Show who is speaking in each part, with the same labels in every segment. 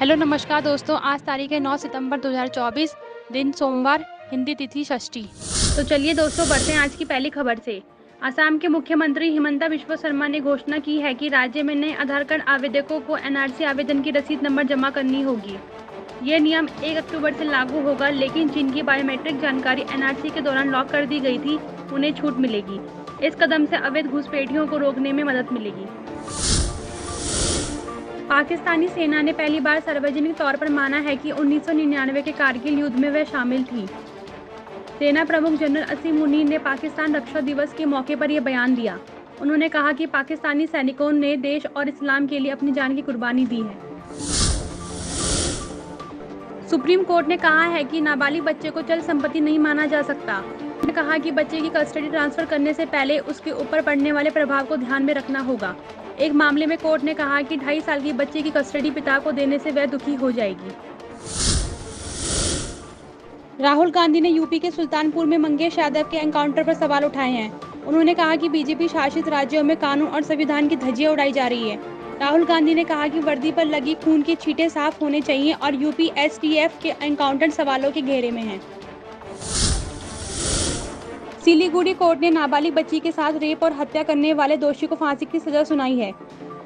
Speaker 1: Hello नमस्कार दोस्तों, आज तारीख है 9 सितंबर 2024, दिन सोमवार, हिंदी तिथि षष्ठी। तो चलिए दोस्तों बढ़ते हैं आज की पहली खबर से। असम के मुख्यमंत्री हिमंता बिस्वा शर्मा ने घोषणा की है कि राज्य में नए आधार कार्ड आवेदकों को एनआरसी आवेदन की रसीद नंबर जमा करनी होगी। ये नियम 1 अक्टूबर से लागू होगा, लेकिन जिनकी बायोमेट्रिक जानकारी एनआरसी के दौरान लॉक कर दी गई थी, उन्हें छूट मिलेगी। इस कदम से अवैध घुसपैठियों को रोकने में मदद मिलेगी। पाकिस्तानी सेना ने पहली बार सार्वजनिक तौर पर माना है कि 1999 के कारगिल युद्ध में वह शामिल थी। सेना प्रमुख जनरल असीम मुनीर ने पाकिस्तान रक्षा दिवस के मौके पर यह बयान दिया। उन्होंने कहा कि पाकिस्तानी सैनिकों ने देश और इस्लाम के लिए अपनी जान की कुर्बानी दी है। सुप्रीम कोर्ट ने कहा है कि नाबालिग बच्चे को चल संपत्ति नहीं माना जा सकता। उन्होंने कहा कि बच्चे की कस्टडी ट्रांसफर करने से पहले उसके ऊपर पड़ने वाले प्रभाव को ध्यान में रखना होगा। एक मामले में कोर्ट ने कहा कि 2.5 साल की बच्चे की कस्टडी पिता को देने से वह दुखी हो जाएगी। राहुल गांधी ने यूपी के सुल्तानपुर में मंगेश यादव के एनकाउंटर पर सवाल उठाए हैं। उन्होंने कहा कि बीजेपी शासित राज्यों में कानून और संविधान की धज्जियां उड़ाई जा रही है। राहुल गांधी ने कहा कि वर्दी पर लगी खून की छींटें साफ होने चाहिए और यूपी एसटीएफ के एनकाउंटर सवालों के घेरे में है। सिलीगुड़ी कोर्ट ने नाबालिग बच्ची के साथ रेप और हत्या करने वाले दोषी को फांसी की सजा सुनाई है।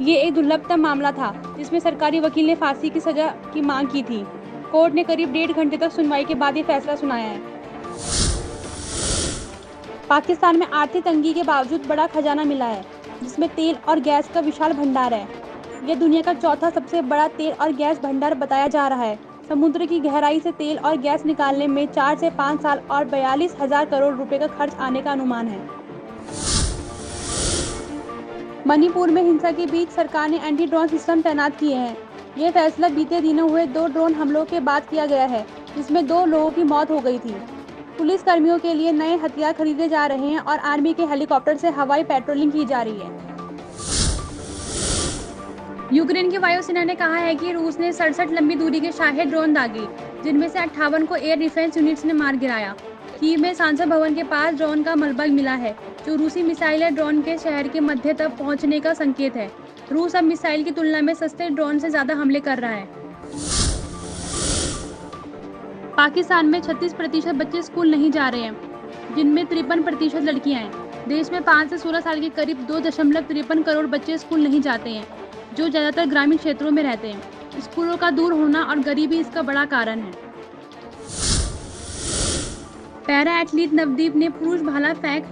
Speaker 1: ये एक दुर्लभतम मामला था जिसमें सरकारी वकील ने फांसी की सजा की मांग की थी। कोर्ट ने करीब 1.5 घंटे तक सुनवाई के बाद ये फैसला सुनाया है। पाकिस्तान में आर्थिक तंगी के बावजूद बड़ा खजाना मिला है, जिसमें तेल और गैस का विशाल भंडार है। यह दुनिया का चौथा सबसे बड़ा तेल और गैस भंडार बताया जा रहा है। समुद्र की गहराई से तेल और गैस निकालने में 4 से 5 साल और 42,000 करोड़ रुपए का खर्च आने का अनुमान है। मणिपुर में हिंसा के बीच सरकार ने एंटी ड्रोन सिस्टम तैनात किए हैं। यह फैसला बीते दिनों हुए 2 ड्रोन हमलों के बाद किया गया है, जिसमें 2 लोगों की मौत हो गई थी। पुलिस कर्मियों के लिए नए हथियार खरीदे जा रहे हैं और आर्मी के हेलीकॉप्टर से हवाई पेट्रोलिंग की जा रही है। यूक्रेन की वायुसेना ने कहा है कि रूस ने 67 लंबी दूरी के शाहेद ड्रोन दागे, जिनमें से 58 को एयर डिफेंस यूनिट्स ने मार गिराया। कीव में संसद भवन के पास ड्रोन का मलबा मिला है, जो रूसी मिसाइल ड्रोन के शहर के मध्य तक पहुंचने का संकेत है। रूस अब मिसाइल की तुलना में सस्ते ड्रोन से ज्यादा हमले कर रहा है। पाकिस्तान में 36% बच्चे स्कूल नहीं जा रहे हैं, जिनमें 53% लड़कियां हैं। देश में 5 से 16 साल के करीब 2.53 करोड़ बच्चे स्कूल नहीं जाते हैं, जो ज़्यादातर ग्रामीण क्षेत्रों में रहते हैं। स्कूलों का दूर होना और गरीबी इसका बड़ा कारण है। पैरा एथलीट नवदीप ने पुरुष भाला फेंक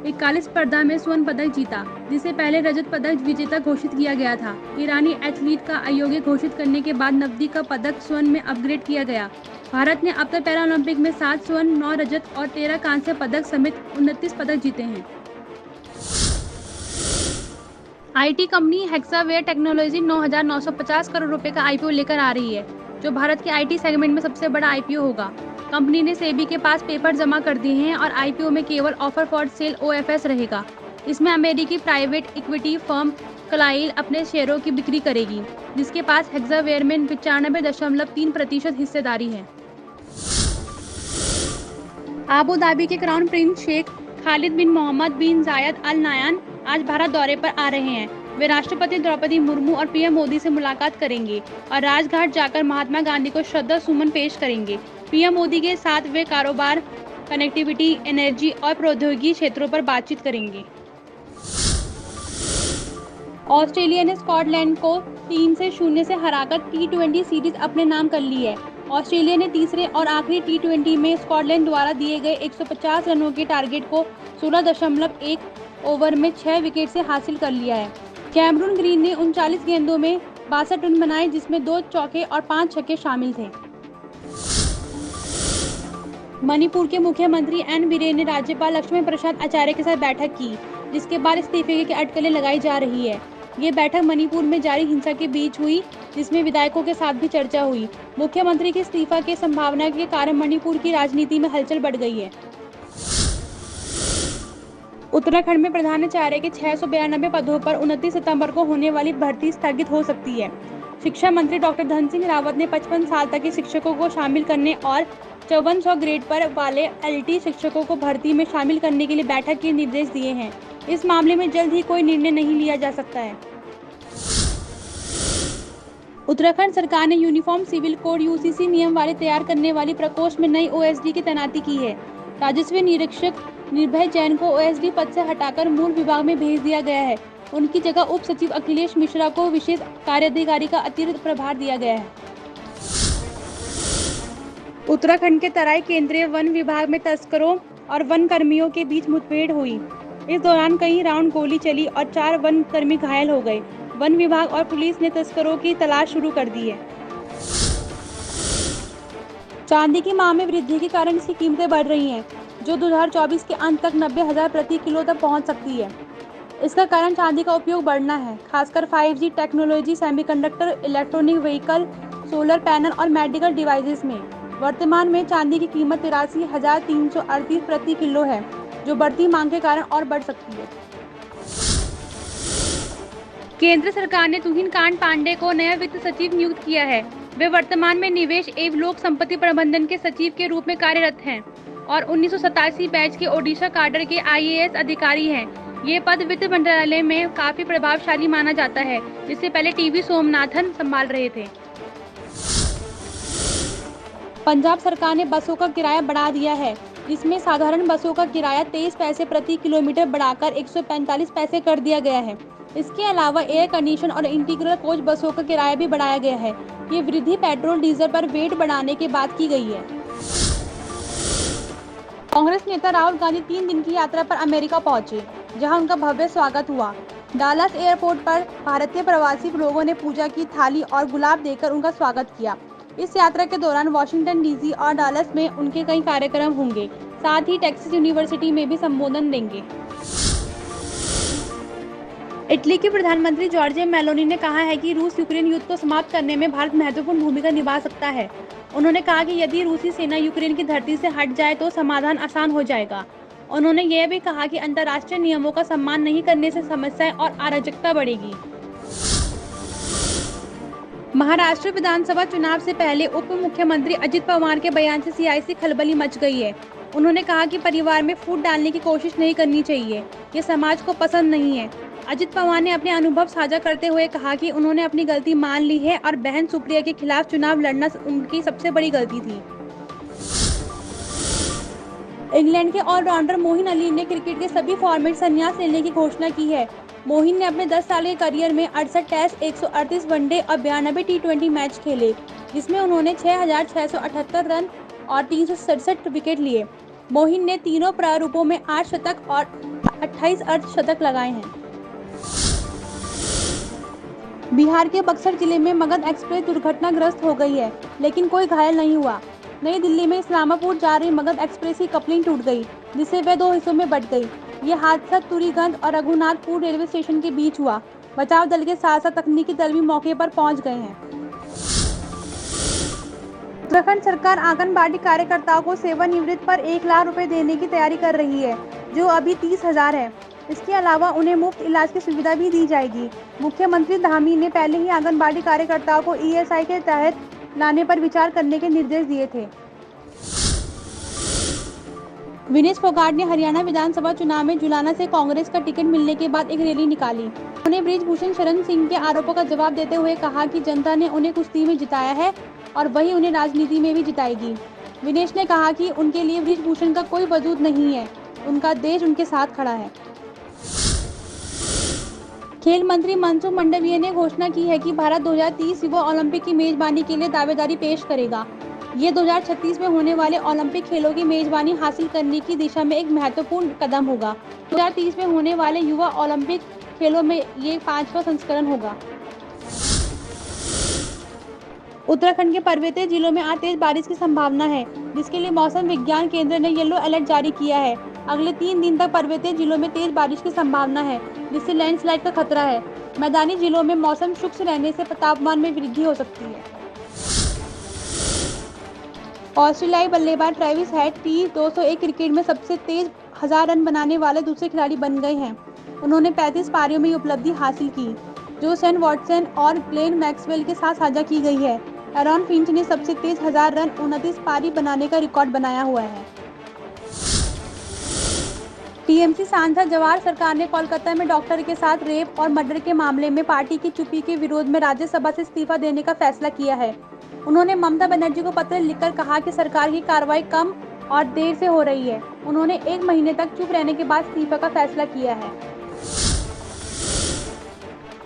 Speaker 1: F41 स्पर्धा में स्वर्ण पदक जीता, जिसे पहले रजत पदक विजेता घोषित किया गया था। ईरानी एथलीट का अयोग्य घोषित करने के बाद नवदीप का पदक स्वर्ण में अपग्रेड किया गया। भारत ने अब तक पैरालंपिक में 7 स्वर्ण, 9 रजत और 13 कांस्य पदक समेत 29 पदक जीते हैं। IT company Hexaware technology 9,950 crore रुपए का आईपीओ लेकर आ रही है, जो भारत के आईटी सेगमेंट में सबसे बड़ा आईपीओ होगा। कंपनी ने सेबी के पास पेपर जमा कर दिए हैं और आईपीओ में केवल ऑफर फॉर सेल OFS रहेगा। इसमें अमेरिकी प्राइवेट इक्विटी फर्म क्लाइल अपने शेयरों की बिक्री करेगी, जिसके पास हेक्सावेयर में 95.3% हिस्सेदारी है। आबू धाबी के क्राउन प्रिंस शेख खालिद बिन मोहम्मद बिन जायद अल नायान आज भारत दौरे पर आ रहे हैं। वे राष्ट्रपति द्रौपदी मुर्मू और पीएम मोदी से मुलाकात करेंगे और राजघाट जाकर महात्मा गांधी को श्रद्धा सुमन पेश करेंगे। पीएम मोदी के साथ वे कारोबार, कनेक्टिविटी, एनर्जी और प्रौद्योगिकी क्षेत्रों पर बातचीत करेंगे। ऑस्ट्रेलिया ने स्कॉटलैंड को 3-0 से हराकर T20 सीरीज अपने नाम कर ली है। ऑस्ट्रेलिया ने तीसरे और आखिरी T20 में स्कॉटलैंड द्वारा दिए गए 150 रनों के टारगेट को 16.1 ओवर में 6 विकेट से हासिल कर लिया है। कैमरून ग्रीन ने 39 गेंदों में 62 रन बनाए, जिसमें 2 चौके और 5 छक्के शामिल थे। मणिपुर के मुख्यमंत्री एन बीरेन ने राज्यपाल लक्ष्मी प्रसाद आचार्य के साथ बैठक की, जिसके बाद इस्तीफे की अटकलें लगाई जा रही है। ये बैठक मणिपुर में जारी हिंसा के बीच हुई, जिसमें विधायकों के साथ भी चर्चा हुई। मुख्यमंत्री के इस्तीफा की संभावना के कारण मणिपुर की राजनीति में हलचल बढ़ गई है। उत्तराखंड में प्रधानाचार्य के 692 पदों पर 29 सितंबर को होने वाली भर्ती स्थगित हो सकती है। शिक्षा मंत्री डॉक्टर धन सिंह रावत ने 55 साल तक के शिक्षकों को शामिल करने और 5400 ग्रेड पर वाले एलटी शिक्षकों को भर्ती में शामिल करने के लिए बैठक के निर्देश दिए हैं। इस मामले में जल्द ही कोई निर्णय नहीं लिया जा सकता है। उत्तराखंड सरकार ने यूनिफॉर्म सिविल कोड यूसीसी नियम वाले तैयार करने वाली प्रकोष्ठ में नई ओएसडी की तैनाती की है। राजस्व निरीक्षक निर्भय जैन को ओएसडी पद से हटाकर मूल विभाग में भेज दिया गया है। उनकी जगह उप सचिव अखिलेश मिश्रा को विशेष कार्याधिकारी का अतिरिक्त प्रभार दिया गया है। उत्तराखंड के तराई केंद्रीय वन विभाग में तस्करों और वन कर्मियों के बीच मुठभेड़ हुई। इस दौरान कई राउंड गोली चली और 4 वन कर्मी घायल हो गए। वन विभाग और पुलिस ने तस्करों की तलाश शुरू कर दी है। चांदी की मांग में वृद्धि के कारण इसकी कीमतें बढ़ रही हैं, जो 2024 के अंत तक 90,000 प्रति किलो तक पहुंच सकती है। इसका कारण चांदी का उपयोग बढ़ना है, खासकर 5G technology, semiconductor, electronic vehicle, solar panel और मेडिकल डिवाइसेस में। वर्तमान में चांदी की कीमत 83,338 प्रति किलो है, जो बढ़ती मांग के कारण और बढ़ सकती है। केंद्र सरकार ने तुहिन कांत पांडे को नया वित्त सचिव नियुक्त किया है। वे वर्तमान में निवेश एवं लोक संपत्ति प्रबंधन के सचिव के रूप में कार्यरत हैं और 1987 बैच के ओडिशा काडर के IAS अधिकारी हैं। ये पद वित्त मंत्रालय में काफी प्रभावशाली माना जाता है, जिससे पहले टीवी सोमनाथन संभाल रहे थे। पंजाब सरकार ने बसों का किराया बढ़ा दिया है, जिसमें साधारण बसों का किराया 23 पैसे प्रति किलोमीटर बढ़ाकर 145 पैसे कर दिया गया है। इसके अलावा एयर कंडीशन और इंटीग्रल कोच बसों का किराया भी बढ़ाया गया है। ये वृद्धि पेट्रोल डीजल पर वेट बढ़ाने के बाद की गई है। कांग्रेस नेता राहुल गांधी 3 दिन की यात्रा पर अमेरिका पहुंचे, जहां उनका भव्य स्वागत हुआ। डालस एयरपोर्ट पर भारतीय प्रवासी लोगों ने पूजा की थाली और गुलाब देकर उनका स्वागत किया। इस यात्रा के दौरान वाशिंगटन डीसी और डालस में उनके कई कार्यक्रम होंगे। साथ ही टेक्सास यूनिवर्सिटी में भी संबोधन देंगे। इटली के प्रधानमंत्री जॉर्जिया मेलोनी ने कहा है कि रूस यूक्रेन युद्ध को समाप्त करने में भारत महत्वपूर्ण भूमिका निभा सकता है। उन्होंने कहा कि यदि रूसी सेना यूक्रेन की धरती से हट जाए तो समाधान आसान हो जाएगा। उन्होंने यह भी कहा कि अंतर्राष्ट्रीय नियमों का सम्मान नहीं करने से समस्याएं और अराजकता बढ़ेगी। महाराष्ट्र विधानसभा चुनाव से पहले उप मुख्यमंत्री अजित पवार के बयान से सियासी खलबली मच गई है। उन्होंने कहा कि परिवार में फूट डालने की कोशिश नहीं करनी चाहिए, ये समाज को पसंद नहीं है। अजित पवार ने अपने अनुभव साझा करते हुए कहा कि उन्होंने अपनी गलती मान ली है और बहन सुप्रिया के खिलाफ चुनाव लड़ना उनकी सबसे बड़ी गलती थी। इंग्लैंड के ऑलराउंडर मोइन अली ने क्रिकेट के सभी फॉर्मेट संन्यास लेने की घोषणा की है। मोइन ने अपने 10 साल के करियर में 68 टेस्ट, 138 वनडे और 92 T20 मैच खेले, जिसमें उन्होंने 6,678 रन और 367 विकेट लिए। मोइन ने तीनों प्रारूपों में 8 शतक और 28 अर्धशतक लगाए हैं। बिहार के बक्सर जिले में मगध एक्सप्रेस दुर्घटनाग्रस्त हो गई है, लेकिन कोई घायल नहीं हुआ। नई दिल्ली में इस्लामापुर जा रही मगध एक्सप्रेस की कपलिंग टूट गई, जिससे वह 2 हिस्सों में बंट गई। ये हादसा तुरीगंज और रघुनाथपुर रेलवे स्टेशन के बीच हुआ। बचाव दल के साथ साथ तकनीकी दल भी मौके पर पहुंच गए हैं। उत्तराखंड सरकार आंगनबाड़ी कार्यकर्ताओं को सेवानिवृत्ति पर 1 लाख रुपए देने की तैयारी कर रही है, जो अभी 30,000 है। इसके अलावा उन्हें मुफ्त इलाज की सुविधा भी दी जाएगी। मुख्यमंत्री धामी ने पहले ही आंगनबाड़ी कार्यकर्ताओं को ESI के तहत लाने पर विचार करने के निर्देश दिए थे। विनेश फोगाट ने हरियाणा विधानसभा चुनाव में जुलाना से कांग्रेस का टिकट मिलने के बाद एक रैली निकाली। उन्होंने बृजभूषण शरण सिंह के आरोपों का जवाब देते हुए कहा कि जनता ने उन्हें कुश्ती में जिताया है और वही उन्हें राजनीति में भी जिताएगी। विनेश ने कहा कि उनके लिए बृजभूषण का कोई वजूद नहीं है, उनका देश उनके साथ खड़ा है। खेल मंत्री मनसुख मंडाविया ने घोषणा की है कि भारत 2030 युवा ओलंपिक की मेजबानी के लिए दावेदारी पेश करेगा। ये 2036 में होने वाले ओलंपिक खेलों की मेजबानी हासिल करने की दिशा में एक महत्वपूर्ण कदम होगा। 2030 में होने वाले युवा ओलंपिक खेलों में ये 5वां संस्करण होगा। उत्तराखंड के पर्वतीय जिलों में आज तेज बारिश की संभावना है, जिसके लिए मौसम विज्ञान केंद्र ने येलो अलर्ट जारी किया है। अगले 3 दिन तक पर्वतीय जिलों में तेज बारिश की संभावना है, जिससे लैंडस्लाइड का खतरा है। मैदानी जिलों में मौसम शुष्क रहने से तापमान में वृद्धि हो सकती है। ऑस्ट्रेलियाई बल्लेबाज ट्रेविस हेड T201 क्रिकेट में सबसे तेज 1000 रन बनाने वाले दूसरे खिलाड़ी बन गए हैं। उन्होंने 35 पारियों में ये उपलब्धि हासिल की, जो शेन वॉटसन और ग्लेन मैक्सवेल के साथ साझा की गई है। एरॉन फिंच ने सबसे तेज 1000 रन 29 पारी बनाने का रिकॉर्ड बनाया हुआ है। टीएमसी सांसद जवाहर सरकार ने कोलकाता में डॉक्टर के साथ रेप और मर्डर के मामले में पार्टी की चुप्पी के विरोध में राज्यसभा से इस्तीफा देने का फैसला किया है। उन्होंने ममता बनर्जी को पत्र लिखकर कहा कि सरकार की कार्रवाई कम और देर से हो रही है। उन्होंने 1 महीने तक चुप रहने के बाद इस्तीफा का फैसला किया है।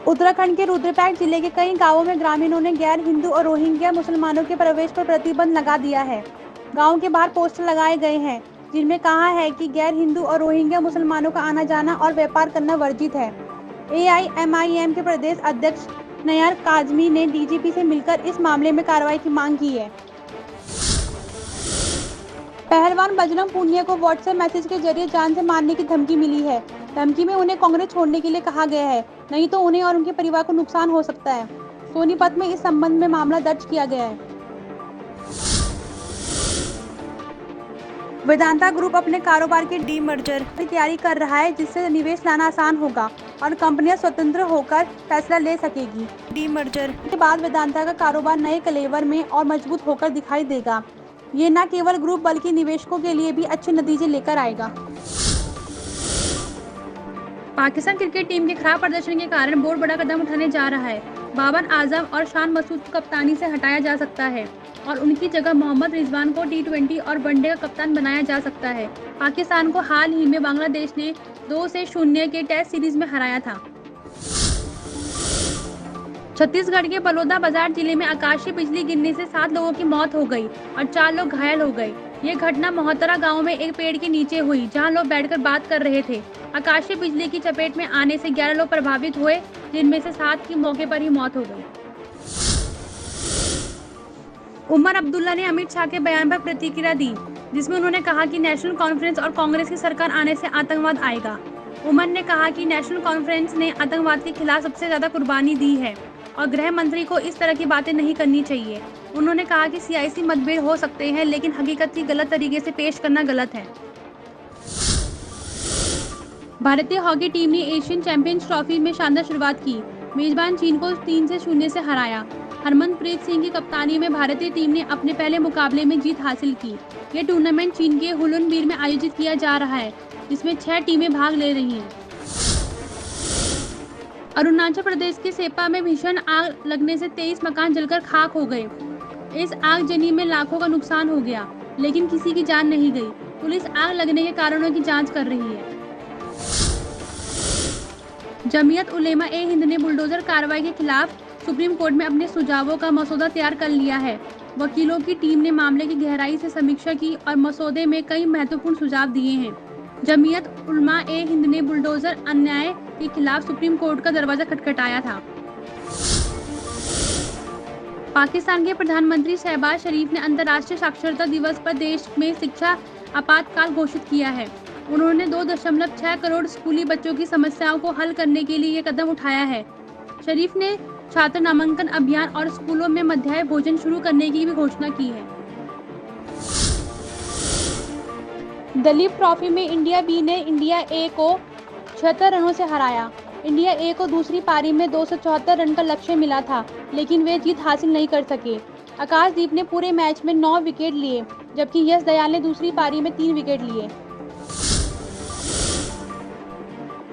Speaker 1: उत्तराखंड के रुद्रप्रयाग जिले के कई गांवों में ग्रामीणों ने गैर हिंदू और रोहिंग्या मुसलमानों के प्रवेश पर प्रतिबंध लगा दिया है। गांव के बाहर पोस्टर लगाए गए हैं जिनमें कहा है कि गैर हिंदू और रोहिंग्या मुसलमानों का आना जाना और व्यापार करना वर्जित है। AIMIM के प्रदेश अध्यक्ष नयार काजमी ने डीजीपी से मिलकर इस मामले में कार्रवाई की मांग की है। पहलवान बजरंग पूनिया को व्हाट्सएप मैसेज के जरिए जान से मारने की धमकी मिली है। धमकी में उन्हें कांग्रेस छोड़ने के लिए कहा गया है, नहीं तो उन्हें और उनके परिवार को नुकसान हो सकता है। सोनीपत में इस संबंध में मामला दर्ज किया गया है। वेदांता ग्रुप अपने कारोबार के डीमर्जर की तैयारी कर रहा है, जिससे निवेश लाना आसान होगा और कंपनियां स्वतंत्र होकर फैसला ले सकेगी। डीमर्जर के बाद वेदांता का कारोबार नए कलेवर में और मजबूत होकर दिखाई देगा। ये न केवल ग्रुप बल्कि निवेशकों के लिए भी अच्छे नतीजे लेकर आएगा। पाकिस्तान क्रिकेट टीम के खराब प्रदर्शन के कारण बोर्ड बड़ा कदम उठाने जा रहा है। बाबर आजम और शान मसूद को कप्तानी से हटाया जा सकता है और उनकी जगह मोहम्मद रिजवान को T20 और वनडे का कप्तान बनाया जा सकता है। पाकिस्तान को हाल ही में बांग्लादेश ने 2-0 के टेस्ट सीरीज में हराया था। छत्तीसगढ़ के बलौदा बाजार जिले में आकाशीय बिजली गिरने से 7 लोगों की मौत हो गई और 4 लोग घायल हो गए। ये घटना मोहतरा गांव में एक पेड़ के नीचे हुई, जहां लोग बैठकर बात कर रहे थे। आकाशीय बिजली की चपेट में आने से 11 लोग प्रभावित हुए, जिनमें से 7 की मौके पर ही मौत हो गई। उमर अब्दुल्ला ने अमित शाह के बयान पर प्रतिक्रिया दी, जिसमें उन्होंने कहा कि नेशनल कॉन्फ्रेंस और कांग्रेस की सरकार आने से आतंकवाद आएगा। उमर ने कहा कि नेशनल कॉन्फ्रेंस ने आतंकवाद के खिलाफ सबसे ज्यादा कुर्बानी दी है और गृह मंत्री को इस तरह की बातें नहीं करनी चाहिए। उन्होंने कहा कि सियासी मतभेद हो सकते हैं, लेकिन हकीकत की गलत तरीके से पेश करना गलत है। भारतीय हॉकी टीम ने एशियन चैंपियंस ट्रॉफी में शानदार शुरुआत की। मेजबान चीन को 3-0 से हराया। हरमनप्रीत सिंह की कप्तानी में भारतीय टीम ने अपने पहले मुकाबले में जीत हासिल की। यह टूर्नामेंट चीन के हुलुनबीर में आयोजित किया जा रहा है, जिसमें 6 टीमें भाग ले रही हैं। अरुणाचल प्रदेश के सेप्पा में भीषण आग लगने से 23 मकान जलकर खाक हो गए। इस आगजनी में लाखों का नुकसान हो गया, लेकिन किसी की जान नहीं गई। पुलिस आग लगने के कारणों की जांच कर रही है। जमीयत उलेमा ए हिंद ने बुलडोजर कार्रवाई के खिलाफ सुप्रीम कोर्ट में अपने सुझावों का मसौदा तैयार कर लिया है। वकीलों की टीम ने मामले की गहराई से समीक्षा की और मसौदे में कई महत्वपूर्ण सुझाव दिए हैं। जमीयत उलमा ए हिंद ने बुलडोजर अन्याय के खिलाफ सुप्रीम कोर्ट का दरवाजा खटखटाया था। पाकिस्तान के प्रधानमंत्री शहबाज शरीफ ने अंतर्राष्ट्रीय साक्षरता दिवस पर देश में शिक्षा आपातकाल घोषित किया है। उन्होंने 2.6 करोड़ स्कूली बच्चों की समस्याओं को हल करने के लिए ये कदम उठाया है। शरीफ ने छात्र नामांकन अभियान और स्कूलों में मध्याह्न भोजन शुरू करने की भी घोषणा की है। दलीप ट्रॉफी में इंडिया बी ने इंडिया ए को 76 रनों से हराया। इंडिया ए को दूसरी पारी में 274 रन का लक्ष्य मिला था, लेकिन वे जीत हासिल नहीं कर सके। आकाशदीप ने पूरे मैच में 9 विकेट लिए, जबकि यश दयाल ने दूसरी पारी में 3 विकेट लिए।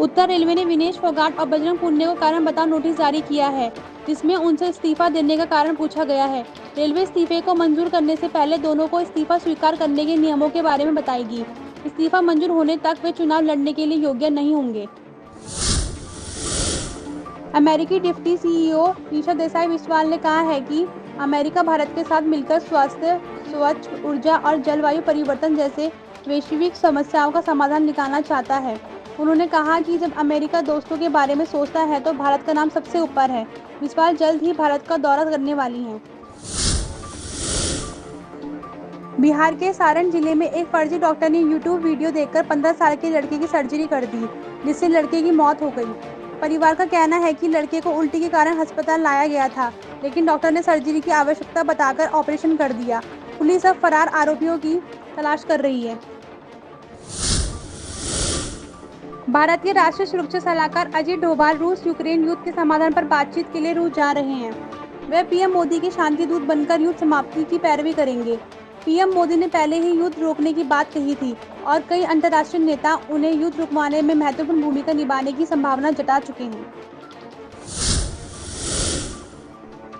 Speaker 1: उत्तर रेलवे ने विनेश फोगाट और बजरंग पुनिया को कारण बताओ नोटिस जारी किया है, जिसमें उनसे इस्तीफा देने का कारण पूछा गया है। रेलवे इस्तीफे को मंजूर करने से पहले दोनों को इस्तीफा स्वीकार करने के नियमों के बारे में बताएगी। इस्तीफा मंजूर होने तक वे चुनाव लड़ने के लिए योग्य नहीं होंगे। अमेरिकी डिप्टी CEO ईशा देसाई बिस्वाल ने कहा है कि अमेरिका भारत के साथ मिलकर स्वास्थ्य, स्वच्छ ऊर्जा और जलवायु परिवर्तन जैसे वैश्विक समस्याओं का समाधान निकालना चाहता है। उन्होंने कहा कि जब अमेरिका दोस्तों के बारे में सोचता है तो भारत का नाम सबसे ऊपर है। बिस्वाल जल्द ही भारत का दौरा करने वाली हैं। बिहार के सारण जिले में एक फर्जी डॉक्टर ने YouTube वीडियो देखकर 15 साल के लड़के की सर्जरी कर दी, जिससे लड़के की मौत हो गई। परिवार का कहना है कि लड़के को उल्टी के कारण अस्पताल लाया गया था, लेकिन डॉक्टर ने सर्जरी की आवश्यकता बताकर ऑपरेशन कर दिया। पुलिस अब फरार आरोपियों की तलाश कर रही है। भारत के राष्ट्रीय सुरक्षा सलाहकार अजीत डोभाल रूस यूक्रेन युद्ध के समाधान पर बातचीत के लिए रूस जा रहे हैं।
Speaker 2: वे पीएम मोदी के शांति दूत बनकर युद्ध समाप्ति की पैरवी करेंगे। पीएम मोदी ने पहले ही युद्ध रोकने की बात कही थी और कई अंतर्राष्ट्रीय नेता उन्हें युद्ध रुकवाने में महत्वपूर्ण भूमिका निभाने की संभावना जता चुके हैं।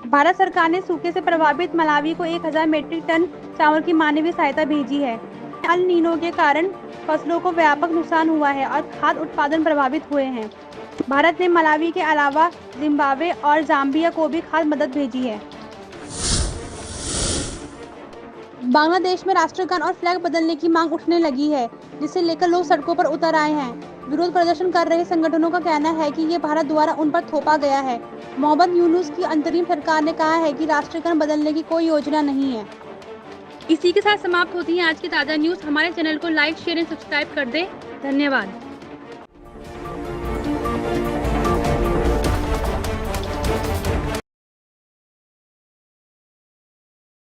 Speaker 2: भारत सरकार ने सूखे से प्रभावित मलावी को 1000 मीट्रिक टन चावल की मानवीय सहायता भेजी है। अल नीनो के कारण फसलों को व्यापक नुकसान हुआ है और खाद्य उत्पादन प्रभावित हुए हैं। भारत ने मलावी के अलावा जिम्बाब्वे और जाम्बिया को भी खाद्य मदद भेजी है। बांग्लादेश में राष्ट्रगान और फ्लैग बदलने की मांग उठने लगी है, जिसे लेकर लोग सड़कों पर उतर आए हैं। विरोध प्रदर्शन कर रहे संगठनों का कहना है कि ये भारत द्वारा उन पर थोपा गया है। मोहम्मद यूनुस की अंतरिम सरकार ने कहा है कि राष्ट्रगान बदलने की कोई योजना नहीं है।
Speaker 1: इसी के साथ समाप्त होती है आज की ताज़ा न्यूज़। हमारे चैनल को लाइक, शेयर एंड सब्सक्राइब कर दें। धन्यवाद।